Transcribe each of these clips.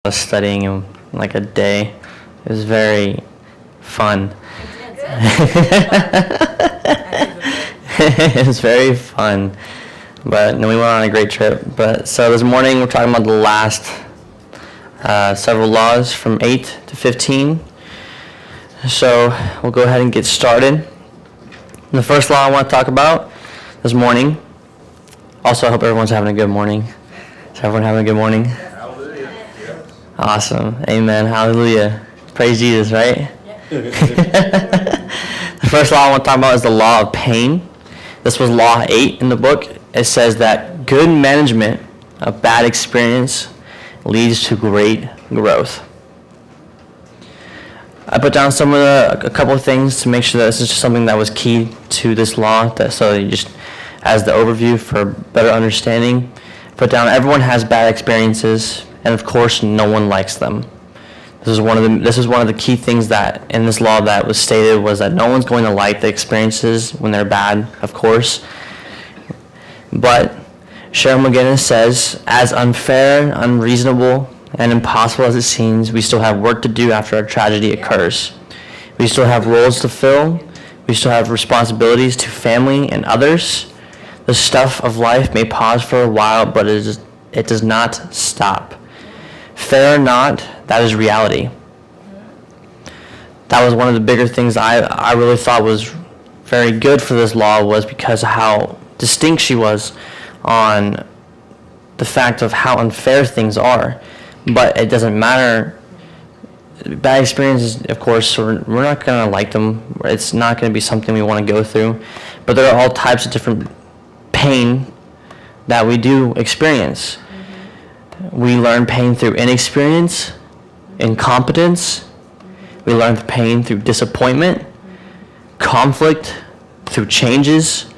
was studying in like a day. It was very fun. It was very fun. But no, we went on a great trip. But so this morning we're talking about the last several laws from 8 to 15. So we'll go ahead and get started. The first law I want to talk about this morning. Also, I hope everyone's having a good morning. Is everyone having a good morning? Hallelujah. Awesome. Amen. Hallelujah. Praise Jesus, right? The first law I want to talk about is the law of pain. This was law 8 in the book. It says that good management of bad experience leads to great growth. I put down a couple of things to make sure that this is just something that was key to this law, so you just as the overview for better understanding. Put down everyone has bad experiences, and of course no one likes them. This is one of the key things that in this law that was stated was that no one's going to like the experiences when they're bad, of course. But Cheryl McGinnis says, as unfair, unreasonable, and impossible as it seems, we still have work to do after a tragedy occurs. We still have roles to fill. We still have responsibilities to family and others. The stuff of life may pause for a while, but it does not stop. Fair or not, that is reality. That was one of the bigger things I really thought was very good for this law, was because of how distinct she was on the fact of how unfair things are. But it doesn't matter. Bad experiences, of course, we're not going to like them. It's not going to be something we want to go through. But there are all types of different pain that we do experience. We learn pain through inexperience, incompetence. We learn pain through disappointment, conflict, through changes,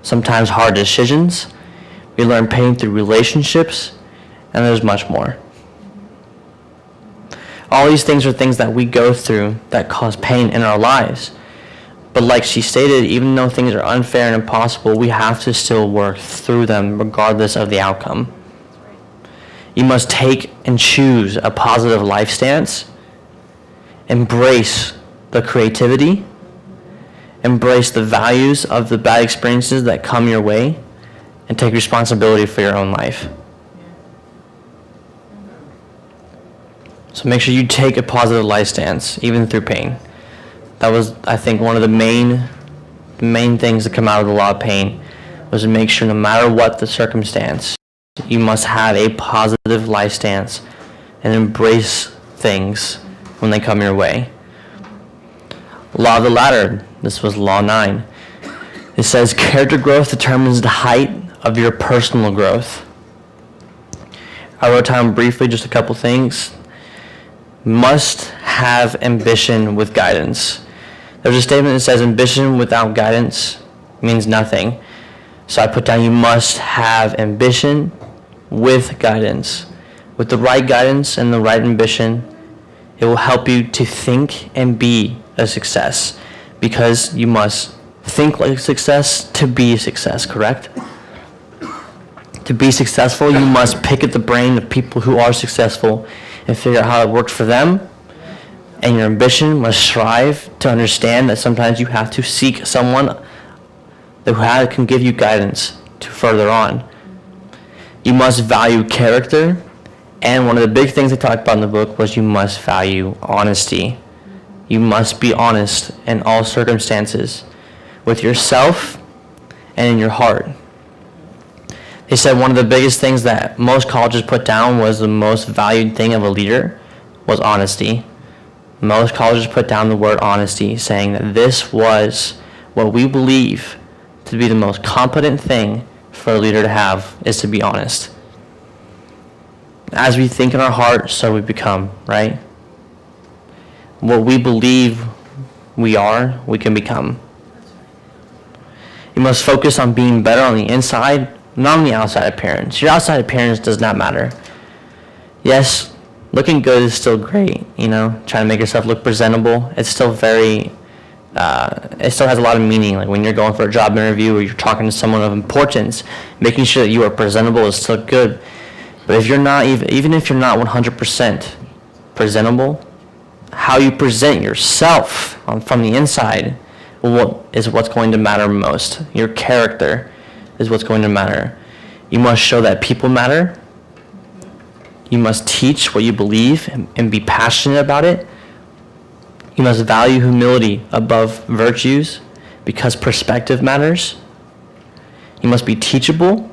sometimes hard decisions. We learn pain through relationships, and there's much more. All these things are things that we go through that cause pain in our lives. But like she stated, even though things are unfair and impossible, we have to still work through them regardless of the outcome. You must take and choose a positive life stance, embrace the creativity, embrace the values of the bad experiences that come your way, and take responsibility for your own life. So make sure you take a positive life stance, even through pain. That was, I think, one of the main things that come out of the law of pain, was to make sure no matter what the circumstance, you must have a positive life stance and embrace things when they come your way. Law of the ladder. This was law 9. It says character growth determines the height of your personal growth. I wrote down briefly just a couple things. Must have ambition with guidance. There's a statement that says ambition without guidance means nothing. So I put down you must have ambition with guidance. With the right guidance and the right ambition, it will help you to think and be a success, because you must think like success to be a success, correct? To be successful, you must pick at the brain of people who are successful and figure out how it worked for them. And your ambition must strive to understand that sometimes you have to seek someone who can give you guidance to further on. You must value character. And one of the big things they talked about in the book was you must value honesty. You must be honest in all circumstances, with yourself and in your heart. They said one of the biggest things that most colleges put down was the most valued thing of a leader was honesty. Most colleges put down the word honesty, saying that this was what we believe to be the most competent thing for a leader to have, is to be honest. As we think in our heart, so we become, right? What we believe we are, we can become. You must focus on being better on the inside, not on the outside appearance. Your outside appearance does not matter. Yes, looking good is still great, trying to make yourself look presentable. It's still it still has a lot of meaning. Like when you're going for a job interview or you're talking to someone of importance, making sure that you are presentable is still good. But if you're not, even if you're not 100% presentable, how you present yourself from the inside is what's going to matter most. Your character is what's going to matter. You must show that people matter. You must teach what you believe and be passionate about it. You must value humility above virtues because perspective matters. You must be teachable,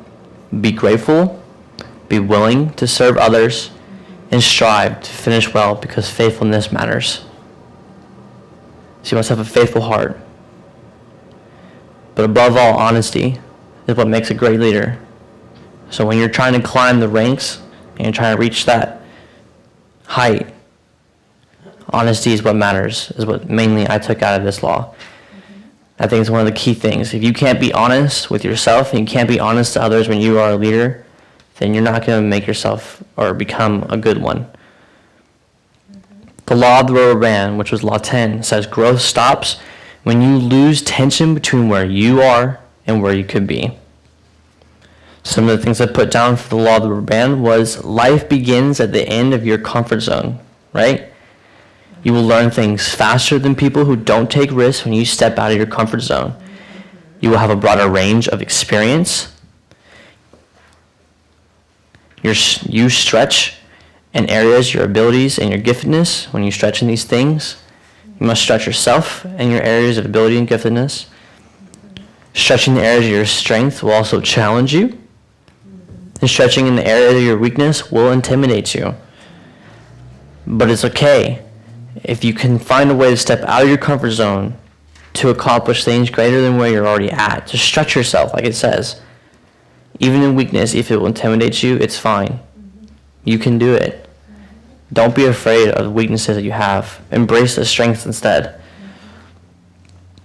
be grateful, be willing to serve others, and strive to finish well because faithfulness matters. So you must have a faithful heart. But above all, honesty is what makes a great leader. So when you're trying to climb the ranks and you're trying to reach that height, honesty is what matters, is what mainly I took out of this law. I think it's one of the key things. If you can't be honest with yourself and you can't be honest to others when you are a leader, then you're not going to make yourself or become a good one. The law of the rubber band, which was law 10, says growth stops when you lose tension between where you are and where you could be. Some of the things I put down for the law of the rubber band was life begins at the end of your comfort zone, right? You will learn things faster than people who don't take risks when you step out of your comfort zone. You will have a broader range of experience. You stretch in areas, your abilities, and your giftedness. When you stretch in these things, you must stretch yourself and your areas of ability and giftedness. Stretching the areas of your strength will also challenge you. And stretching in the area of your weakness will intimidate you. But it's okay if you can find a way to step out of your comfort zone to accomplish things greater than where you're already at. Just stretch yourself, like it says. Even in weakness, if it will intimidate you, it's fine. You can do it. Don't be afraid of the weaknesses that you have. Embrace the strengths instead.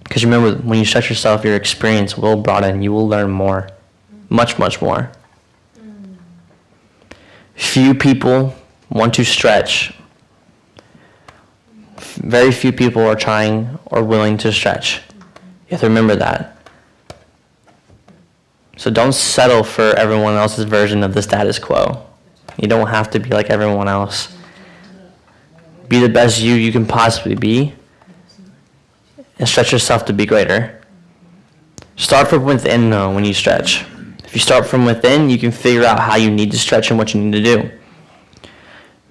Because remember, when you stretch yourself, your experience will broaden. You will learn more. Much, much more. Few people want to stretch. Very few people are trying or willing to stretch. You have to remember that. So don't settle for everyone else's version of the status quo. You don't have to be like everyone else. Be the best you can possibly be and stretch yourself to be greater. Start from within, though, when you stretch. If you start from within, you can figure out how you need to stretch and what you need to do.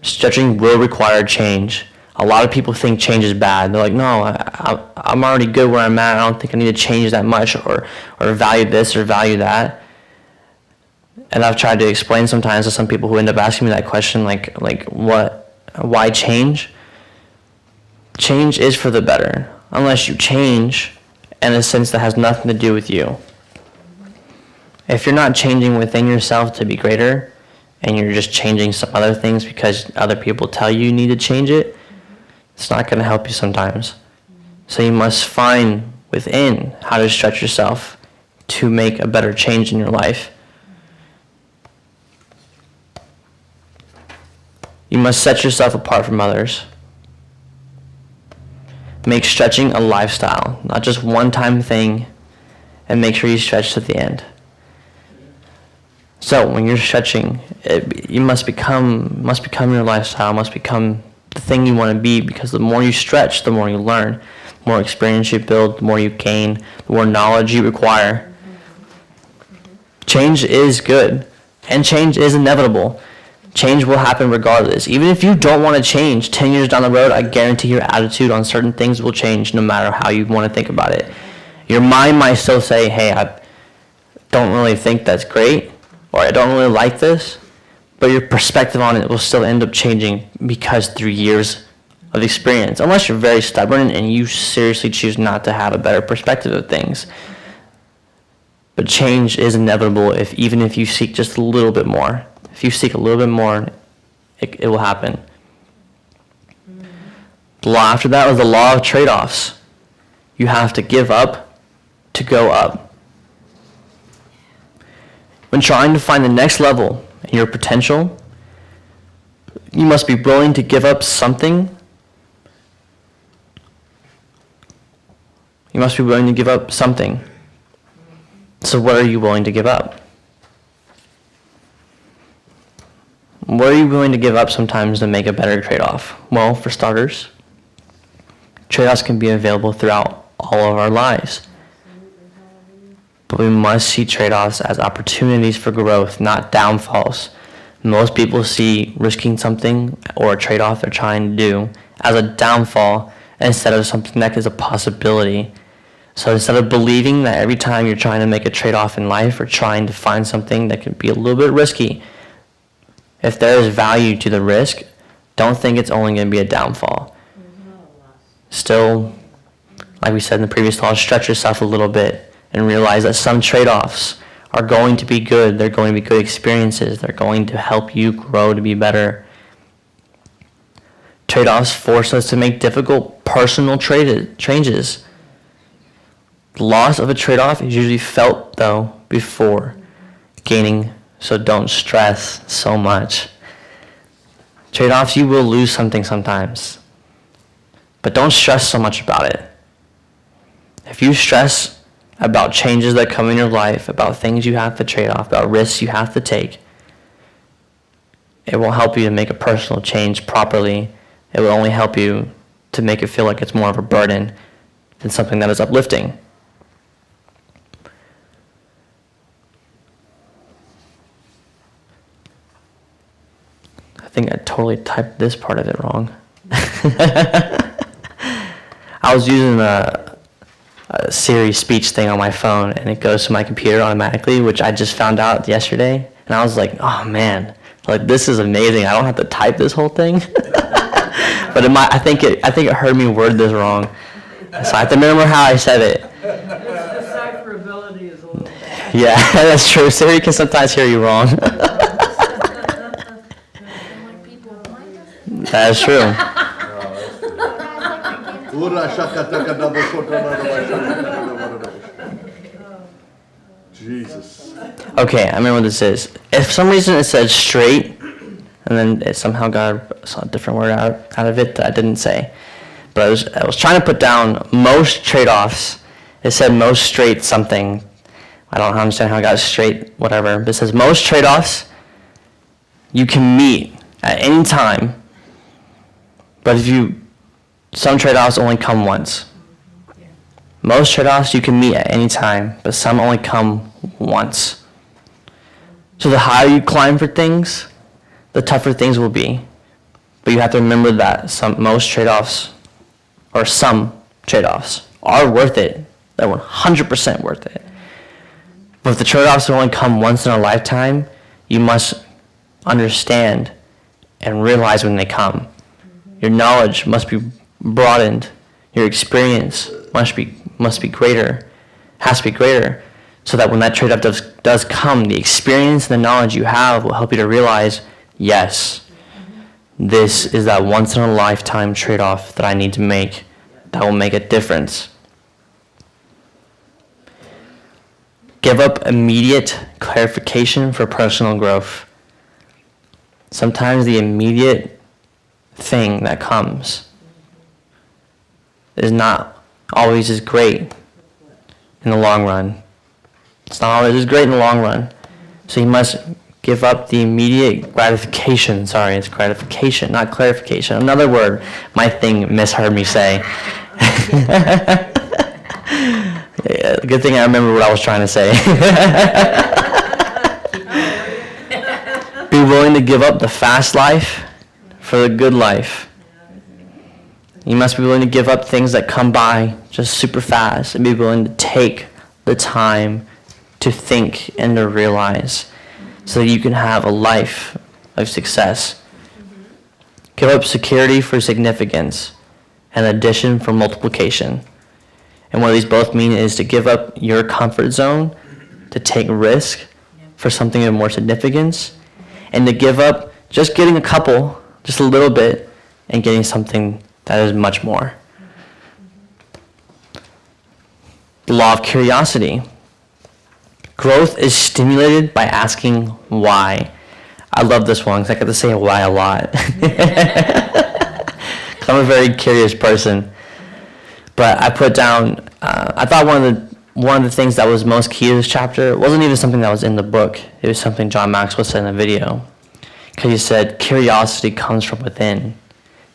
Stretching will require change. A lot of people think change is bad. They're like, no, I'm already good where I'm at. I don't think I need to change that much or value this or value that. And I've tried to explain sometimes to some people who end up asking me that question, like why change? Change is for the better, unless you change in a sense that has nothing to do with you. If you're not changing within yourself to be greater, and you're just changing some other things because other people tell you need to change it, it's not going to help you sometimes. So you must find within how to stretch yourself to make a better change in your life. You must set yourself apart from others. Make stretching a lifestyle, not just one-time thing, and make sure you stretch to the end. So when you're stretching, you must become your lifestyle, must become the thing you want to be, because the more you stretch, the more you learn, the more experience you build, the more you gain, the more knowledge you require. Change is good, and change is inevitable. Change will happen regardless. Even if you don't want to change, 10 years down the road, I guarantee your attitude on certain things will change no matter how you want to think about it. Your mind might still say, hey, I don't really think that's great, or I don't really like this, but your perspective on it will still end up changing because through years of experience, unless you're very stubborn and you seriously choose not to have a better perspective of things. But change is inevitable even if you seek just a little bit more. If you seek a little bit more, it will happen. The law after that was the law of trade-offs. You have to give up to go up. When trying to find the next level in your potential, you must be willing to give up something. You must be willing to give up something. So what are you willing to give up? What are you willing to give up sometimes to make a better trade-off? Well, for starters, trade-offs can be available throughout all of our lives. But we must see trade-offs as opportunities for growth, not downfalls. Most people see risking something or a trade-off they're trying to do as a downfall instead of something that is a possibility. So instead of believing that every time you're trying to make a trade-off in life or trying to find something that can be a little bit risky, if there is value to the risk, don't think it's only going to be a downfall. Still, like we said in the previous talk, stretch yourself a little bit and realize that some trade-offs are going to be good. They're going to be good experiences. They're going to help you grow to be better. Trade-offs force us to make difficult personal changes. The loss of a trade-off is usually felt, though, before gaining, so don't stress so much. Trade-offs, you will lose something sometimes, but don't stress so much about it. If you stress about changes that come in your life, about things you have to trade off, about risks you have to take, it won't help you to make a personal change properly. It will only help you to make it feel like it's more of a burden than something that is uplifting. I think I totally typed this part of it wrong. I was using a Siri speech thing on my phone, and it goes to my computer automatically, which I just found out yesterday. And I was like, oh man, like this is amazing. I don't have to type this whole thing. But I think it heard me word this wrong. So I have to remember how I said it. Its decipherability is a little bit. Yeah, that's true. Siri can sometimes hear you wrong. That's true. Jesus. Okay, I remember what this is. If for some reason it said straight, and then it somehow got a different word out of it that I didn't say. But I was trying to put down most trade-offs. It said most straight something. I don't understand how I got straight, whatever. But it says most trade-offs you can meet at any time. But some trade-offs only come once. Most trade-offs you can meet at any time, but some only come once. So the higher you climb for things, the tougher things will be. But you have to remember that some trade-offs are worth it. They're 100% worth it. But if the trade-offs only come once in a lifetime, you must understand and realize when they come. Your knowledge must be broadened. Your experience must be greater, has to be greater, so that when that trade-off does come, the experience and the knowledge you have will help you to realize, yes, this is that once-in-a-lifetime trade-off that I need to make that will make a difference. Give up immediate clarification for personal growth. Sometimes the immediate thing that comes is not always as great in the long run. It's not always as great in the long run. So you must give up the immediate gratification. Sorry, it's gratification, not clarification. Another word my thing misheard me say. Yeah, good thing I remember what I was trying to say. Be willing to give up the fast life for the good life. You must be willing to give up things that come by just super fast and be willing to take the time to think and to realize so that you can have a life of success. Give up security for significance and addition for multiplication. And what these both mean is to give up your comfort zone, to take risk for something of more significance, and to give up just getting a couple, just a little bit, and getting something that is much more. The law of curiosity. Growth is stimulated by asking why. I love this one because I get to say why a lot. I'm a very curious person. But I put down, I thought one of the things that was most key to this chapter wasn't even something that was in the book. It was something John Maxwell said in the video. because he said curiosity comes from within.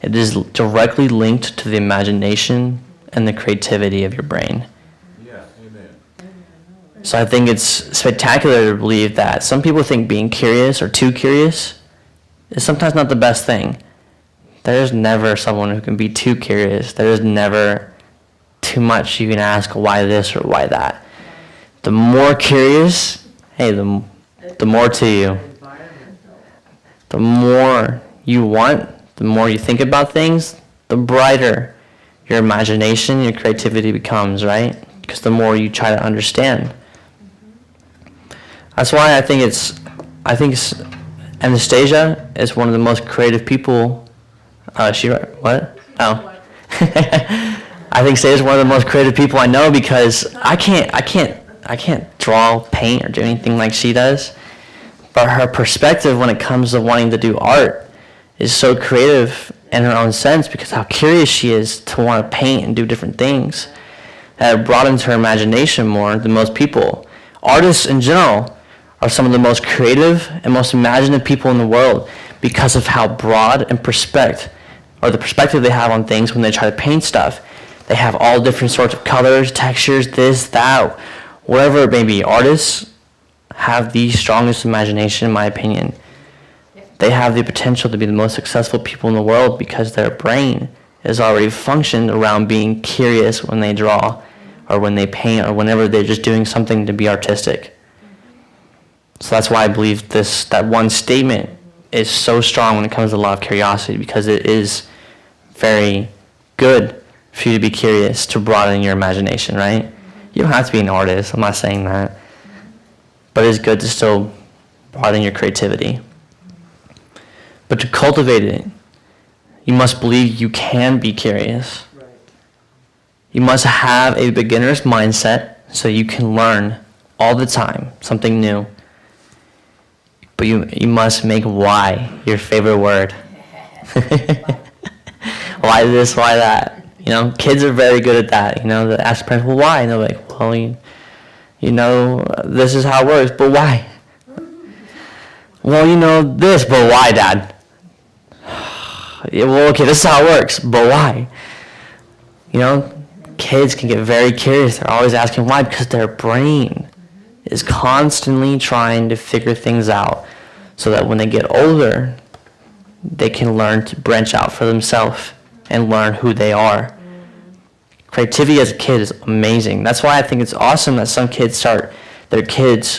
It is directly linked to the imagination and the creativity of your brain. Yeah, amen. So I think it's spectacular to believe that some people think being curious or too curious is sometimes not the best thing. There is never someone who can be too curious. There is never too much you can ask why this or why that. The more curious, hey, the more to you. The more you want, the more you think about things, the brighter your imagination, your creativity becomes, right? Because the more you try to understand. That's why I think Anastasia is one of the most creative people. What? Oh. I think Anastasia is one of the most creative people I know because I can't draw, paint, or do anything like she does. But her perspective when it comes to wanting to do art is so creative in her own sense because how curious she is to want to paint and do different things. That broadens her imagination more than most people. Artists in general are some of the most creative and most imaginative people in the world because of how broad and the perspective they have on things when they try to paint stuff. They have all different sorts of colors, textures, this, that, whatever it may be. Artists have the strongest imagination, in my opinion. They have the potential to be the most successful people in the world because their brain is already functioned around being curious when they draw or when they paint or whenever they're just doing something to be artistic. So that's why I believe that one statement is so strong when it comes to the law of curiosity because it is very good for you to be curious, to broaden your imagination, right? You don't have to be an artist. I'm not saying that. But it's good to still broaden your creativity. But to cultivate it, you must believe you can be curious. You must have a beginner's mindset so you can learn all the time something new. But you must make why your favorite word. Why this, why that? Kids are very good at that. They ask parents, well, why? And they're like, well, this is how it works, but why? Well, this, but why, Dad? Yeah, well, okay, this is how it works, but why? Kids can get very curious. They're always asking why because their brain is constantly trying to figure things out so that when they get older, they can learn to branch out for themselves and learn who they are. Creativity as a kid is amazing. That's why I think it's awesome that some parents start their kids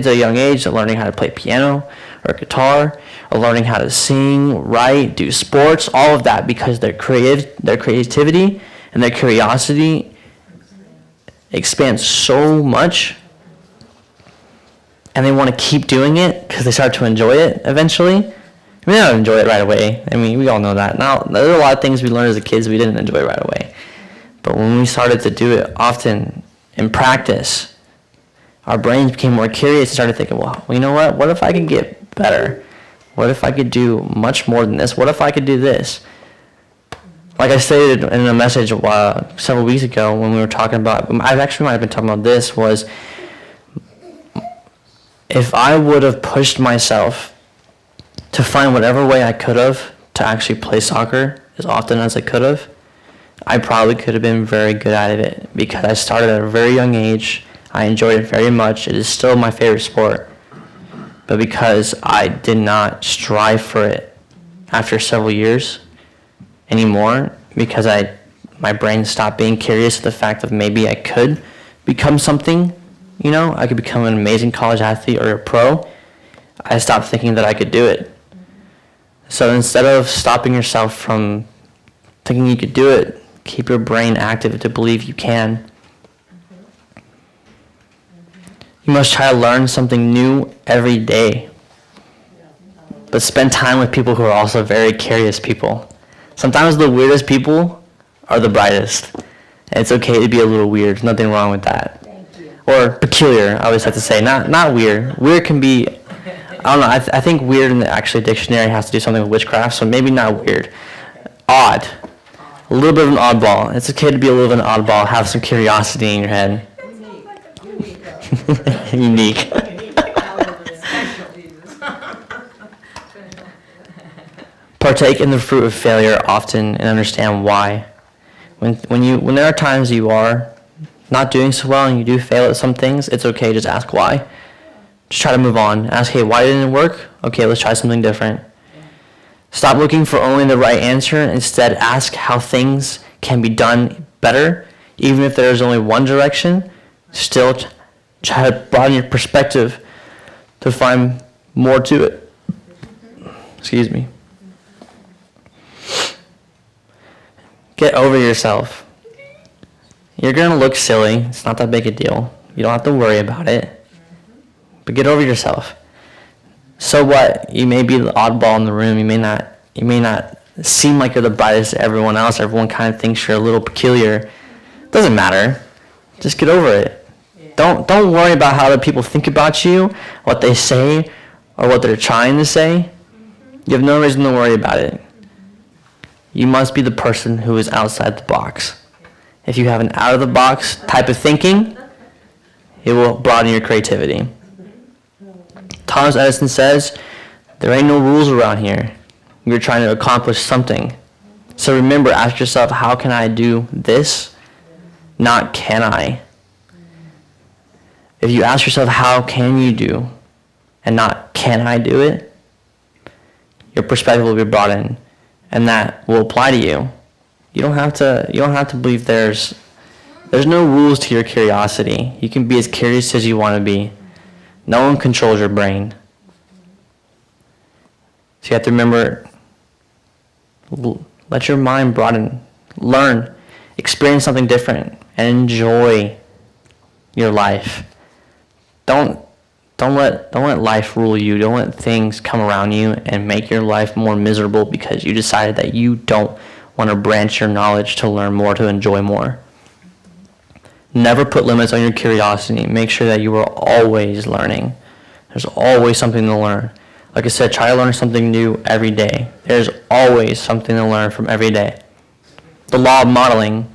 at a young age, learning how to play piano or guitar, or learning how to sing, write, do sports, all of that because their creativity and their curiosity expands so much, and they want to keep doing it because they start to enjoy it eventually. We don't enjoy it right away. We all know that. Now, there are a lot of things we learned as kids we didn't enjoy right away. But when we started to do it often in practice, our brains became more curious and started thinking, well, you know what? What if I could get better? What if I could do much more than this? What if I could do this? Like I stated in a message several weeks ago when we were talking about, I actually might have been talking about this, was if I would have pushed myself to find whatever way I could have to actually play soccer as often as I could have, I probably could have been very good at it because I started at a very young age. I enjoyed it very much. It is still my favorite sport. But because I did not strive for it after several years anymore, because my brain stopped being curious at the fact of maybe I could become something, I could become an amazing college athlete or a pro, I stopped thinking that I could do it. So instead of stopping yourself from thinking you could do it, keep your brain active to believe you can. You must try to learn something new every day. But spend time with people who are also very curious people. Sometimes the weirdest people are the brightest. And it's okay to be a little weird. There's nothing wrong with that. Or peculiar, I always have to say. Not weird. Weird can be, I don't know, I think weird in the actual dictionary has to do something with witchcraft, so maybe not weird. Odd. A little bit of an oddball. It's okay to be a little bit of an oddball, have some curiosity in your head. Unique. Partake in the fruit of failure often and understand why. When there are times you are not doing so well and you do fail at some things, it's okay. Just ask why. Just try to move on. Ask, hey, why didn't it work? Okay, let's try something different. Stop looking for only the right answer. Instead, ask how things can be done better. Even if there's only one direction, still try to broaden your perspective to find more to it. Excuse me. Get over yourself. You're going to look silly. It's not that big a deal. You don't have to worry about it. But get over yourself. So what? You may be the oddball in the room. You may not seem like you're the brightest to everyone else. Everyone kind of thinks you're a little peculiar. Doesn't matter. Just get over it. Don't worry about how other people think about you, what they say, or what they're trying to say. You have no reason to worry about it. You must be the person who is outside the box. If you have an out-of-the-box type of thinking, it will broaden your creativity. Thomas Edison says, there ain't no rules around here. You're trying to accomplish something. So remember, ask yourself, how can I do this? Not can I. If you ask yourself, how can you do, and not can I do it, your perspective will be broadened, and that will apply to you. You don't have to believe there's no rules to your curiosity. You can be as curious as you want to be. No one controls your brain. So you have to remember, let your mind broaden, learn, experience something different, and enjoy your life. Don't let life rule you. Don't let things come around you and make your life more miserable because you decided that you don't want to branch your knowledge to learn more, to enjoy more. Never put limits on your curiosity. Make sure that you are always learning. There's always something to learn. Like I said, try to learn something new every day. There's always something to learn from every day. The law of modeling.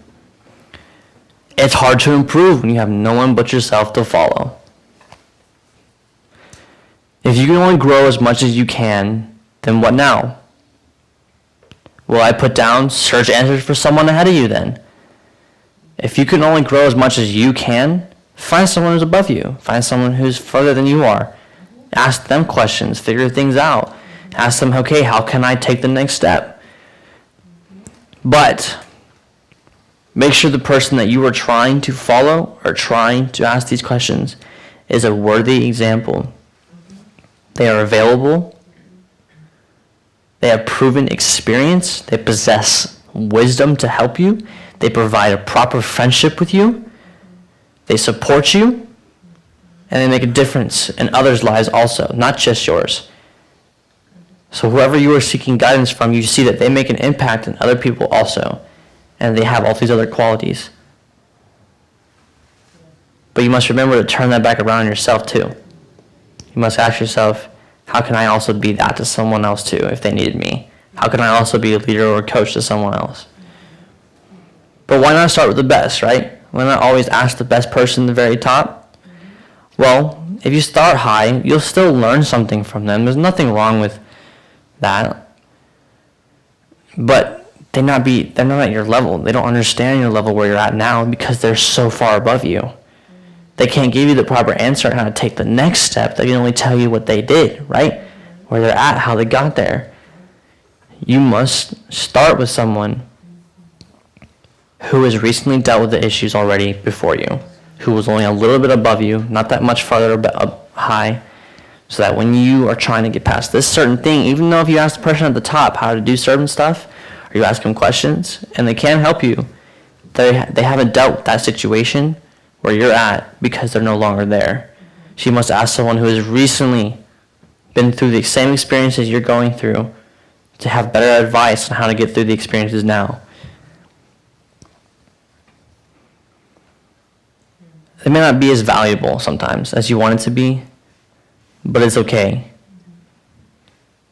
It's hard to improve when you have no one but yourself to follow. If you can only grow as much as you can, then what now? Will I put down search answers for someone ahead of you then? If you can only grow as much as you can, find someone who's above you. Find someone who's further than you are. Ask them questions. Figure things out. Ask them, okay, how can I take the next step? But make sure the person that you are trying to follow or trying to ask these questions is a worthy example. They are available. They have proven experience. They possess wisdom to help you. They provide a proper friendship with you. They support you. And they make a difference in others' lives also, not just yours. So whoever you are seeking guidance from, you see that they make an impact in other people also. And they have all these other qualities. But you must remember to turn that back around on yourself too. You must ask yourself, how can I also be that to someone else too if they needed me? How can I also be a leader or a coach to someone else? But why not start with the best, right? Why not always ask the best person at the very top? Well, if you start high, you'll still learn something from them. There's nothing wrong with that. But they're not at your level. They don't understand your level where you're at now because they're so far above you. They can't give you the proper answer on how to take the next step. They can only tell you what they did, right? Where they're at, how they got there. You must start with someone who has recently dealt with the issues already before you, who was only a little bit above you, not that much farther up high, so that when you are trying to get past this certain thing, even though if you ask the person at the top how to do certain stuff, or you ask them questions, and they can help you, they haven't dealt with that situation where you're at because they're no longer there. So you must ask someone who has recently been through the same experiences you're going through to have better advice on how to get through the experiences now. It may not be as valuable sometimes as you want it to be, but it's okay.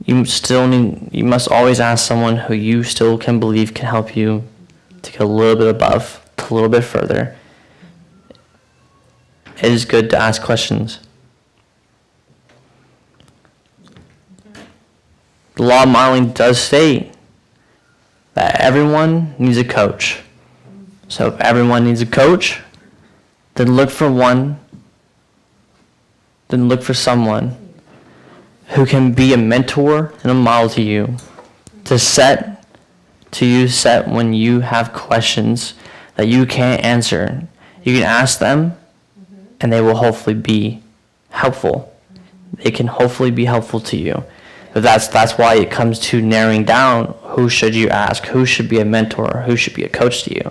You must always ask someone who you still can believe can help you to get a little bit above, a little bit further. It is good to ask questions. The law of modeling does state that everyone needs a coach. So if everyone needs a coach, then look for someone who can be a mentor and a model to you, to set when you have questions that you can't answer. You can ask them, and they will hopefully be helpful. They can hopefully be helpful to you. But that's why it comes to narrowing down who should you ask, who should be a mentor, who should be a coach to you,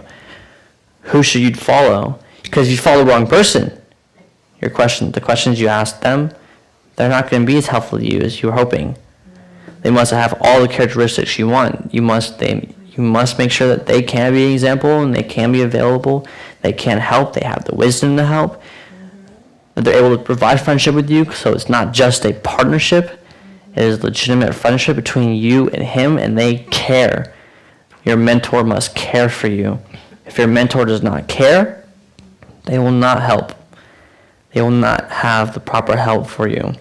who should you follow. Because if you follow the wrong person, the questions you ask them, they're not going to be as helpful to you as you were hoping. They must have all the characteristics you want. You must make sure that they can be an example and they can be available. They can help. They have the wisdom to help. That they're able to provide friendship with you, so it's not just a partnership. It is a legitimate friendship between you and him, and they care. Your mentor must care for you. If your mentor does not care, they will not help. They will not have the proper help for you.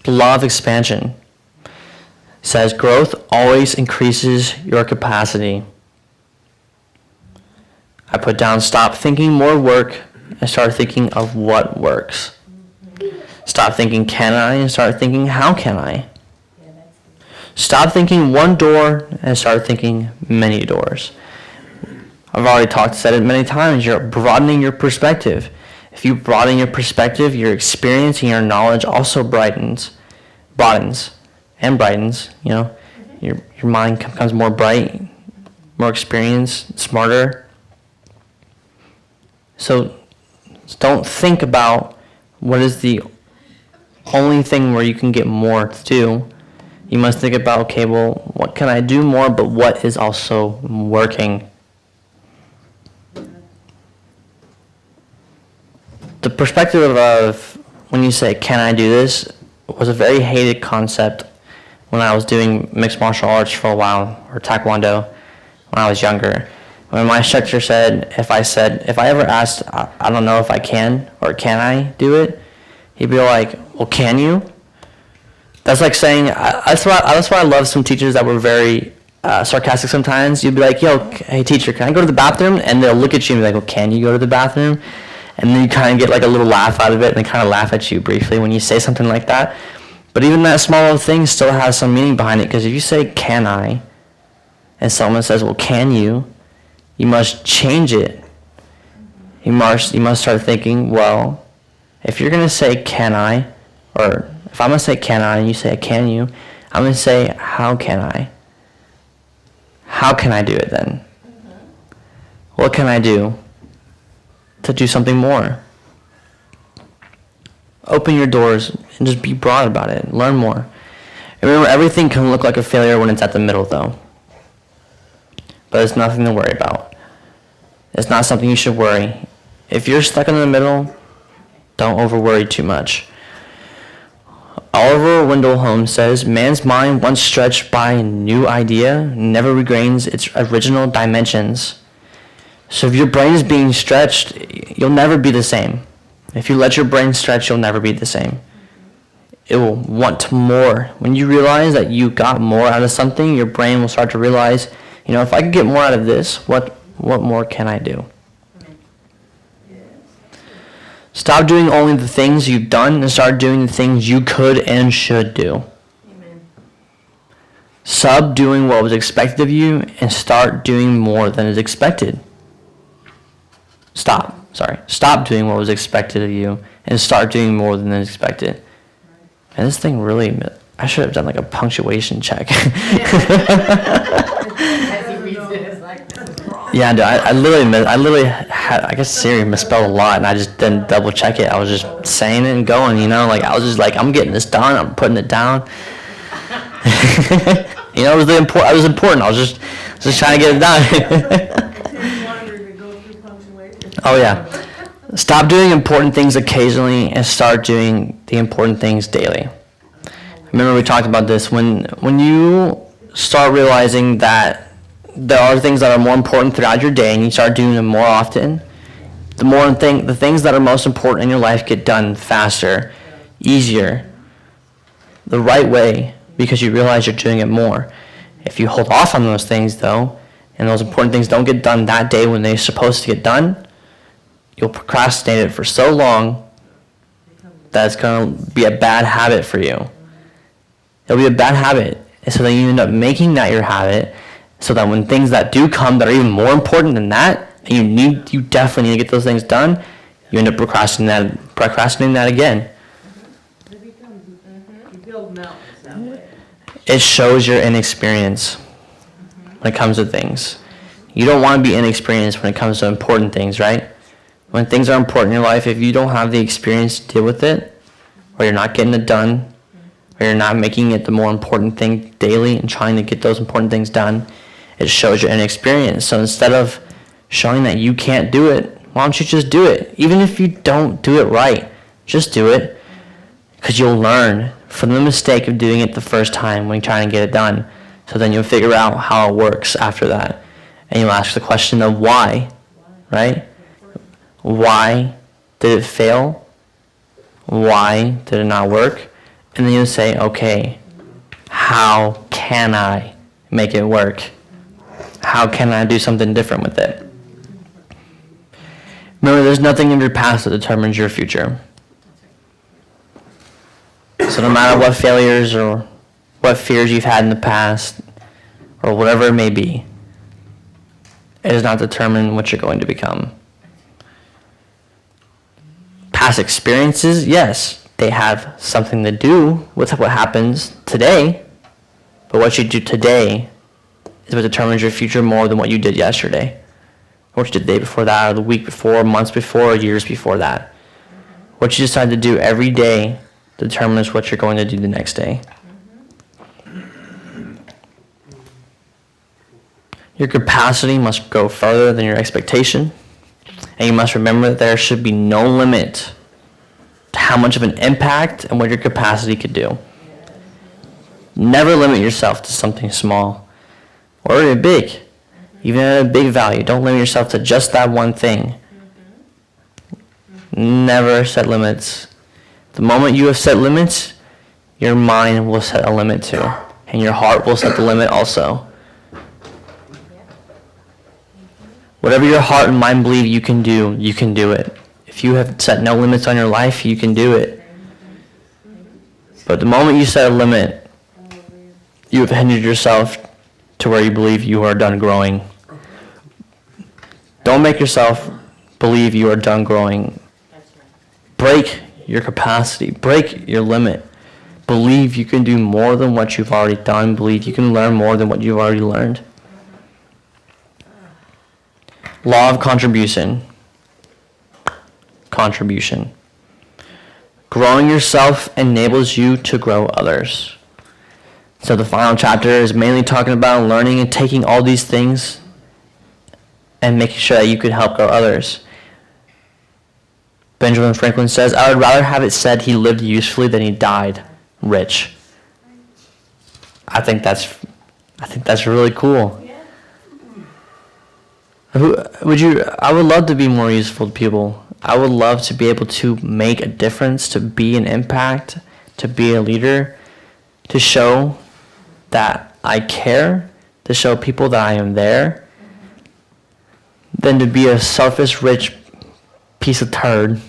The law of expansion says growth always increases your capacity. I put down stop thinking more work and start thinking of what works. Stop thinking can I and start thinking how can I. Stop thinking one door and start thinking many doors. I've already said it many times, you're broadening your perspective. If you broaden your perspective, your experience and your knowledge also broadens, you know. Your mind becomes more bright, more experienced, smarter. So don't think about what is the only thing where you can get more to do. You must think about, okay, well, what can I do more, but what is also working? The perspective of when you say, can I do this, was a very hated concept when I was doing mixed martial arts for a while, or Taekwondo, when I was younger. When my instructor said, if I ever asked, I don't know if I can, or can I do it, he'd be like, well, can you? That's like saying, that's why I love some teachers that were very sarcastic sometimes. You'd be like, yo, hey teacher, can I go to the bathroom? And they'll look at you and be like, well, can you go to the bathroom? And then you kind of get like a little laugh out of it, and they kind of laugh at you briefly when you say something like that. But even that small little thing still has some meaning behind it, because if you say, can I, and someone says, well, can you? You must change it. You must start thinking, well, if you're going to say, can I, or if I'm going to say, can I, and you say, can you, I'm going to say, how can I? How can I do it then? What can I do to do something more? Open your doors and just be broad about it. Learn more. And remember, everything can look like a failure when it's at the middle, though. But it's nothing to worry about. It's not something you should worry. If you're stuck in the middle, don't over-worry too much. Oliver Wendell Holmes says, man's mind, once stretched by a new idea, never regains its original dimensions. So if your brain is being stretched, you'll never be the same. If you let your brain stretch, you'll never be the same. It will want more. When you realize that you got more out of something, your brain will start to realize, you know, if I could get more out of this, what more can I do? Stop doing only the things you've done and start doing the things you could and should do. Amen. Stop doing what was expected of you and start doing more than is expected. Stop doing what was expected of you and start doing more than is expected. And this thing really, I should have done like a punctuation check. Yeah, dude, I literally had, I guess Siri misspelled a lot, and I just didn't double check it. I was just saying it and going, you know, like I was just like, I'm getting this done, I'm putting it down. You know, it was important. I was just trying to get it done. Oh yeah. Stop doing important things occasionally and start doing the important things daily. Remember we talked about this, when you start realizing that there are things that are more important throughout your day and you start doing them more often, the things that are most important in your life get done faster, easier, the right way because you realize you're doing it more. If you hold off on those things, though, and those important things don't get done that day when they're supposed to get done, you'll procrastinate it for so long that it's going to be a bad habit for you. It'll be a bad habit. And so then you end up making that your habit so that when things that do come that are even more important than that, and you definitely need to get those things done, you end up procrastinating that again. You build mountains that way. It shows your inexperience when it comes to things. You don't want to be inexperienced when it comes to important things, right? When things are important in your life, if you don't have the experience to deal with it, or you're not getting it done, or you're not making it the more important thing daily and trying to get those important things done, it shows your inexperience. So instead of showing that you can't do it, why don't you just do it? Even if you don't do it right, just do it. Because you'll learn from the mistake of doing it the first time when you're trying to get it done. So then you'll figure out how it works after that. And you'll ask the question of why, right? Why did it fail? Why did it not work? And then you'll say, okay, how can I make it work? How can I do something different with it? Remember, there's nothing in your past that determines your future. So no matter what failures or what fears you've had in the past, or whatever it may be, it does not determine what you're going to become. Past experiences, yes, they have something to do with what happens today, but what you do today is what determines your future more than what you did yesterday, or what you did the day before that, or the week before, months before, or years before that. What you decide to do every day determines what you're going to do the next day. Your capacity must go further than your expectation, and you must remember that there should be no limit to how much of an impact and what your capacity could do. Never limit yourself to something small or even big. Even at a big value, don't limit yourself to just that one thing. Never set limits. The moment you have set limits, your mind will set a limit too, and your heart will set the limit also. Whatever your heart and mind believe you can do it. If you have set no limits on your life, you can do it. But the moment you set a limit, you have hindered yourself to where you believe you are done growing. Don't make yourself believe you are done growing. Break your capacity. Break your limit. Believe you can do more than what you've already done. Believe you can learn more than what you've already learned. Law of contribution. Contribution. Growing yourself enables you to grow others. So the final chapter is mainly talking about learning and taking all these things and making sure that you could help grow others. Benjamin Franklin says, I would rather have it said he lived usefully than he died rich. I think that's really cool. I would love to be more useful to people. I would love to be able to make a difference, to be an impact, to be a leader, to show that I care, to show people that I am there, than to be a selfish, rich piece of turd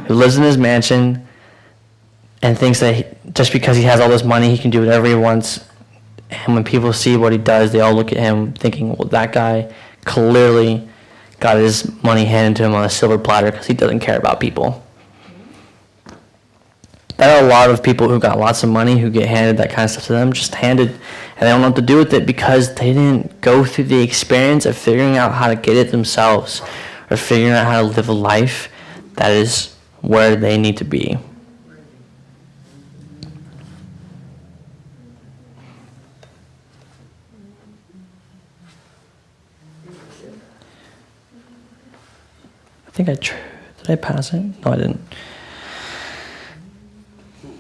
who lives in his mansion and thinks that just because he has all this money, he can do whatever he wants. And when people see what he does, they all look at him thinking, well, that guy clearly got his money handed to him on a silver platter because he doesn't care about people. There are a lot of people who got lots of money who get handed that kind of stuff to them, just handed, and they don't know what to do with it because they didn't go through the experience of figuring out how to get it themselves or figuring out how to live a life that is where they need to be. I think did I pass it? No, I didn't.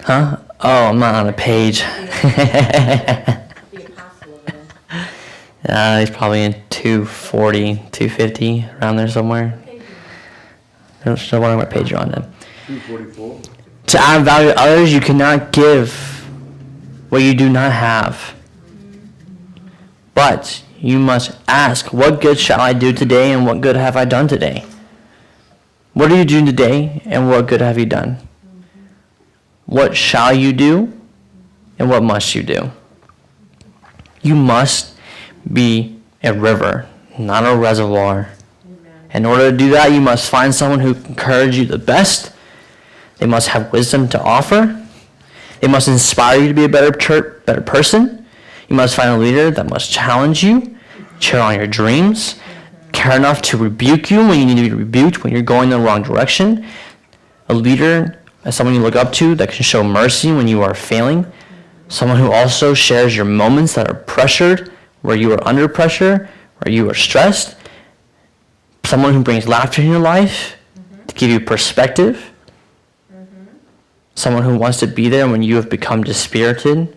Huh? Oh, I'm not on a page. He's probably in 240, 250, around there somewhere. I don't know what page you're on then. 244. To add value to others, you cannot give what you do not have. But you must ask, what good shall I do today, and what good have I done today? What are you doing today, and what good have you done? What shall you do, and what must you do? You must be a river, not a reservoir. In order to do that, you must find someone who can encourage you the best. They must have wisdom to offer. They must inspire you to be a better person. You must find a leader that must challenge you, cheer on your dreams, care enough to rebuke you when you need to be rebuked, when you're going in the wrong direction. A leader is someone you look up to that can show mercy when you are failing. Someone who also shares your moments that are pressured, where you are under pressure, where you are stressed. Someone who brings laughter in your life to give you perspective. Someone who wants to be there when you have become dispirited.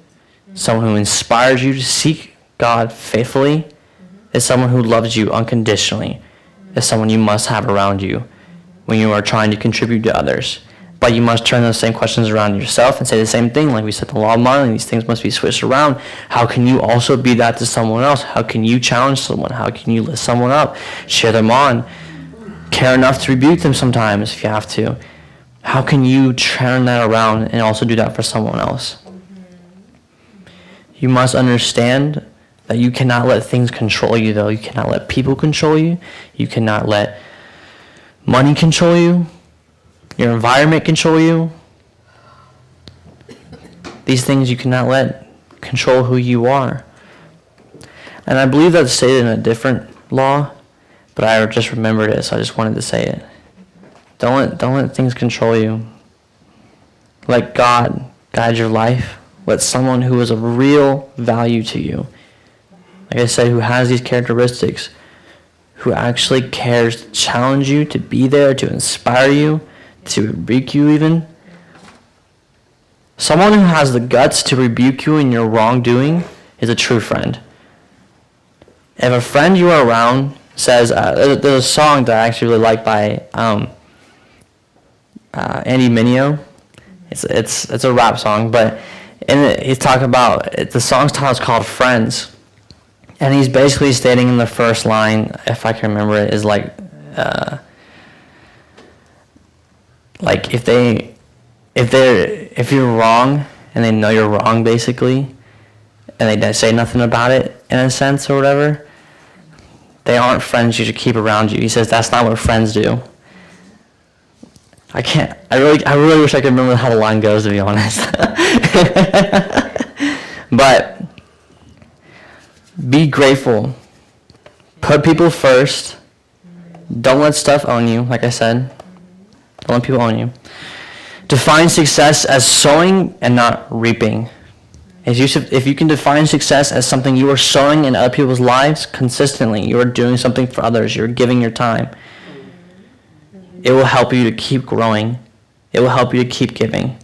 Someone who inspires you to seek God faithfully. Is someone who loves you unconditionally. Is someone you must have around you when you are trying to contribute to others. But you must turn those same questions around yourself and say the same thing. Like we said, the law of modeling, these things must be switched around. How can you also be that to someone else? How can you challenge someone? How can you lift someone up? Cheer them on. Care enough to rebuke them sometimes if you have to. How can you turn that around and also do that for someone else? You must understand that you cannot let things control you, though. You cannot let people control you. You cannot let money control you. Your environment control you. These things you cannot let control who you are. And I believe that's stated in a different law, but I just remembered it, so I just wanted to say it. Don't let things control you. Let God guide your life. Let someone who is of real value to you, like I said, who has these characteristics, who actually cares to challenge you, to be there, to inspire you, to rebuke you even. Someone who has the guts to rebuke you in your wrongdoing is a true friend. If a friend you are around says, there's a song that I actually really like by Andy Mineo. It's a rap song, but in it, he's talking about, the song's title is called Friends. And he's basically stating in the first line, if I can remember it, is like if you're wrong and they know you're wrong basically, and they say nothing about it in a sense or whatever, they aren't friends you should keep around you. He says that's not what friends do. I really wish I could remember how the line goes, to be honest. But be grateful. Put people first. Don't let stuff own you, like I said. Don't let people own you. Define success as sowing and not reaping. If you can define success as something you are sowing in other people's lives consistently, you are doing something for others, you're giving your time, it will help you to keep growing. It will help you to keep giving.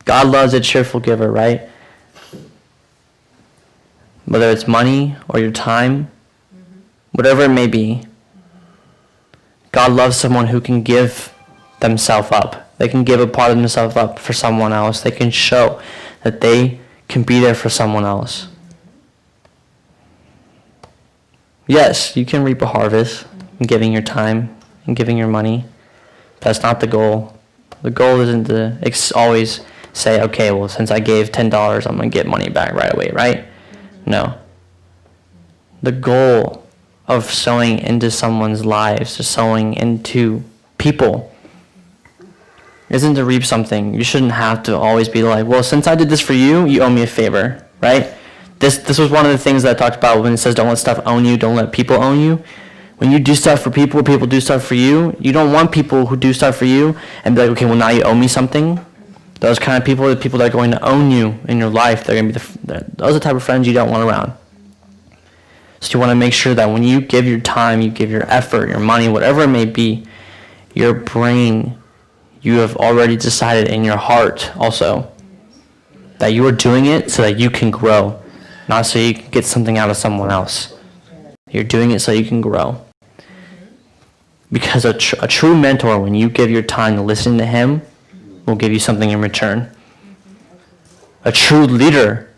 God loves a cheerful giver, right? Whether it's money or your time, whatever it may be, God loves someone who can give themselves up. They can give a part of themselves up for someone else. They can show that they can be there for someone else. Yes, you can reap a harvest in giving your time and giving your money. That's not the goal. The goal isn't to always say, okay, well, since I gave $10, I'm going to get money back right away, right? No. The goal of sowing into someone's lives, or sowing into people, isn't to reap something. You shouldn't have to always be like, well, since I did this for you, you owe me a favor, right? This was one of the things that I talked about when it says don't let stuff own you, don't let people own you. When you do stuff for people do stuff for you, you don't want people who do stuff for you and be like, okay, well, now you owe me something. Those kind of people are the people that are going to own you in your life. They're going to be those are the type of friends you don't want around. So you want to make sure that when you give your time, you give your effort, your money, whatever it may be, your brain, you have already decided in your heart also that you are doing it so that you can grow, not so you can get something out of someone else. You're doing it so you can grow. Because a true mentor, when you give your time to listen to him, will give you something in return. A true leader,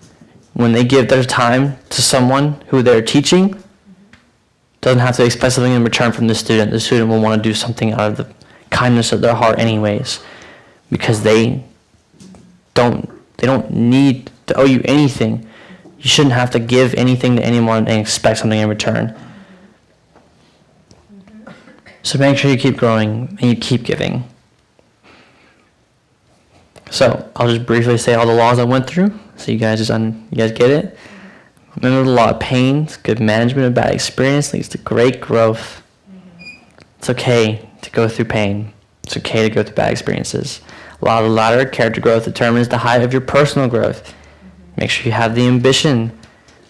when they give their time to someone who they're teaching, doesn't have to expect something in return from the student. The student will want to do something out of the kindness of their heart anyways, because they don't need to owe you anything. You shouldn't have to give anything to anyone and expect something in return. So make sure you keep growing and you keep giving. So I'll just briefly say all the laws I went through, so you guys get it. Remember the law of pain. Good management of bad experience leads to great growth. It's okay to go through pain. It's okay to go through bad experiences. Law of the ladder, character growth determines the height of your personal growth. Make sure you have the ambition.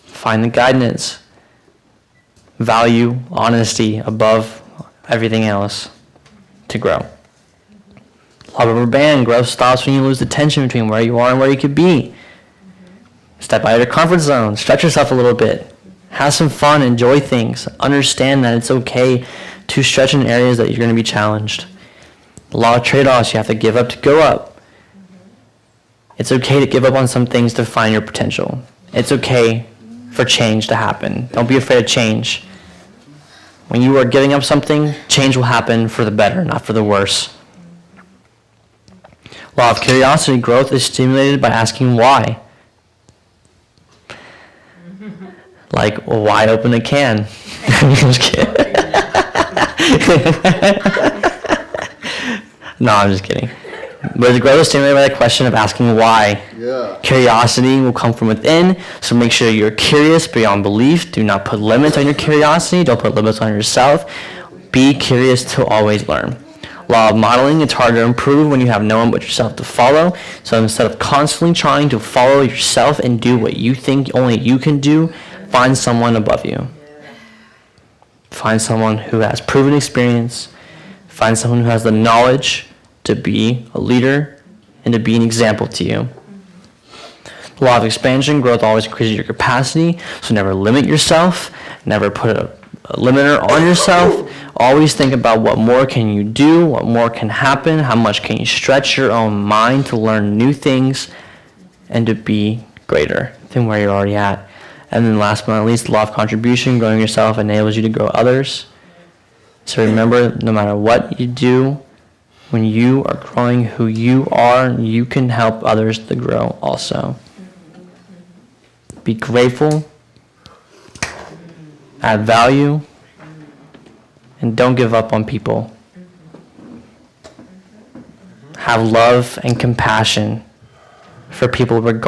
Find the guidance. Value honesty above everything else to grow. Law of rubber band, growth stops when you lose the tension between where you are and where you could be. Step out of your comfort zone. Stretch yourself a little bit. Have some fun. Enjoy things. Understand that it's okay to stretch in areas that you're going to be challenged. The law of trade-offs. You have to give up to go up. It's okay to give up on some things to find your potential. It's okay for change to happen. Don't be afraid of change. When you are giving up something, change will happen for the better, not for the worse. Law of curiosity. Growth is stimulated by asking why. Like, well, why open a can? I'm just kidding. No, I'm just kidding. But the growth is stimulated by the question of asking why. Yeah. Curiosity will come from within, so make sure you're curious beyond belief. Do not put limits on your curiosity. Don't put limits on yourself. Be curious to always learn. Law of modeling. It's hard to improve when you have no one but yourself to follow. So instead of constantly trying to follow yourself and do what you think only you can do, find someone above you. Find someone who has proven experience. Find someone who has the knowledge to be a leader and to be an example to you. The law of expansion. Growth always increases your capacity, so never limit yourself. Never put a limiter on yourself. Always think about what more can you do, what more can happen, how much can you stretch your own mind to learn new things and to be greater than where you're already at. And then last but not least, the law of contribution. Growing yourself enables you to grow others. So remember, no matter what you do, when you are growing who you are, you can help others to grow also. Be grateful, add value, and don't give up on people. Have love and compassion for people regardless